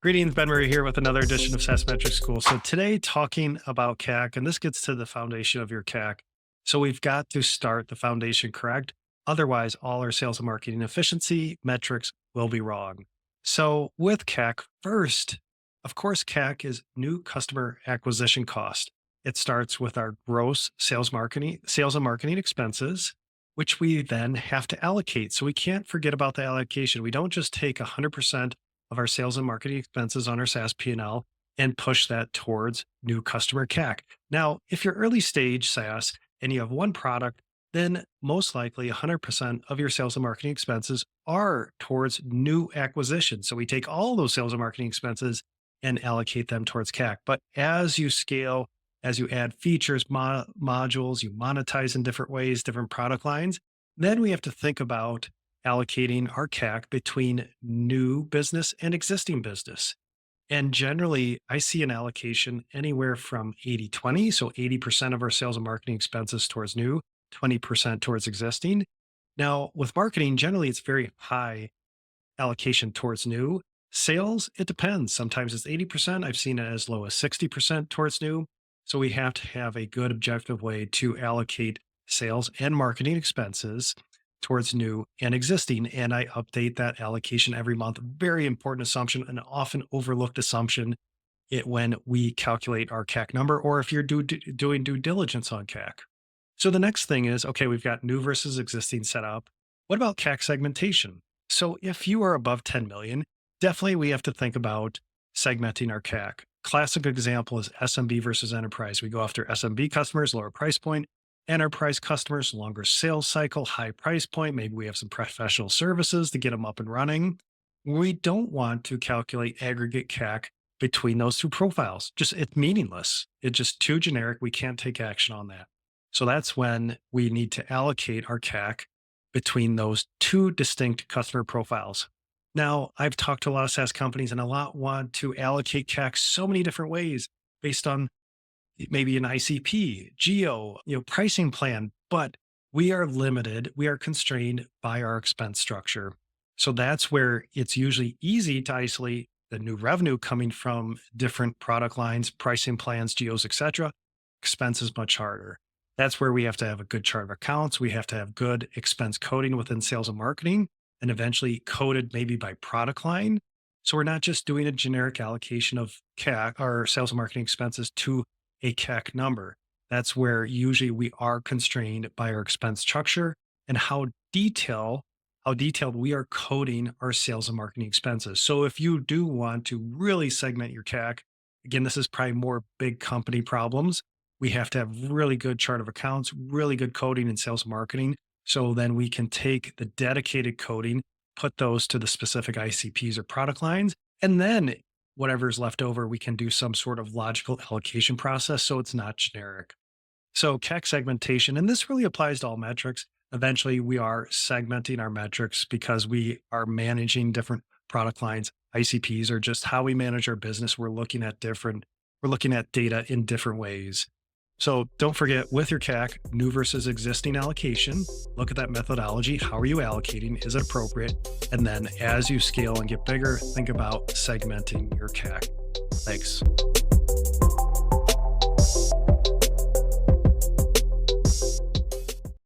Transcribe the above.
Greetings, Ben Murray here with another edition of SaaS Metrics School. So today talking about CAC, and this gets to the foundation of your CAC. So we've got to start the foundation correct. Otherwise, all our sales and marketing efficiency metrics will be wrong. So with CAC, first, of course, CAC is new customer acquisition cost. It starts with our gross sales and marketing expenses, which we then have to allocate. So we can't forget about the allocation. We don't just take 100% of our sales and marketing expenses on our SaaS P&L and push that towards new customer CAC. Now, if you're early stage SaaS and you have one product, then most likely 100% of your sales and marketing expenses are towards new acquisition. So we take all those sales and marketing expenses and allocate them towards CAC. But as you scale, as you add features, modules, you monetize in different ways, different product lines, then we have to think about allocating our CAC between new business and existing business. And generally, I see an allocation anywhere from 80-20. So 80% of our sales and marketing expenses towards new, 20% towards existing. Now, with marketing, generally, it's very high allocation towards new. Sales, it depends. Sometimes it's 80%. I've seen it as low as 60% towards new. So we have to have a good objective way to allocate sales and marketing expenses towards new and existing. And I update that allocation every month. Very important assumption, an often overlooked assumption when we calculate our CAC number, or if you're doing due diligence on CAC. So the next thing is, okay, we've got new versus existing set up. What about CAC segmentation? So if you are above 10 million, definitely we have to think about segmenting our CAC. Classic example is SMB versus enterprise. We go after SMB customers, lower price point. Enterprise customers, longer sales cycle, high price point. Maybe we have some professional services to get them up and running. We don't want to calculate aggregate CAC between those two profiles. It's meaningless. It's just too generic. We can't take action on that. So that's when we need to allocate our CAC between those two distinct customer profiles. Now, I've talked to a lot of SaaS companies and a lot want to allocate CAC so many different ways based on maybe an ICP, geo, pricing plan, but we are limited. We are constrained by our expense structure. So that's where it's usually easy to isolate the new revenue coming from different product lines, pricing plans, geos, etc. Expense is much harder. That's where we have to have a good chart of accounts. We have to have good expense coding within sales and marketing, and eventually coded maybe by product line. So we're not just doing a generic allocation of CAC or sales and marketing expenses to a CAC number. That's where usually we are constrained by our expense structure and how detailed we are coding our sales and marketing expenses. So if you do want to really segment your CAC, again, this is probably more big company problems. We have to have really good chart of accounts, really good coding in sales and marketing. So then we can take the dedicated coding, put those to the specific ICPs or product lines, and then whatever's left over, we can do some sort of logical allocation process so it's not generic. So CAC segmentation, and this really applies to all metrics. Eventually, we are segmenting our metrics because we are managing different product lines. ICPs are just how we manage our business. We're looking at data in different ways. So don't forget, with your CAC, new versus existing allocation, look at that methodology. How are you allocating? Is it appropriate? And then as you scale and get bigger, think about segmenting your CAC. Thanks.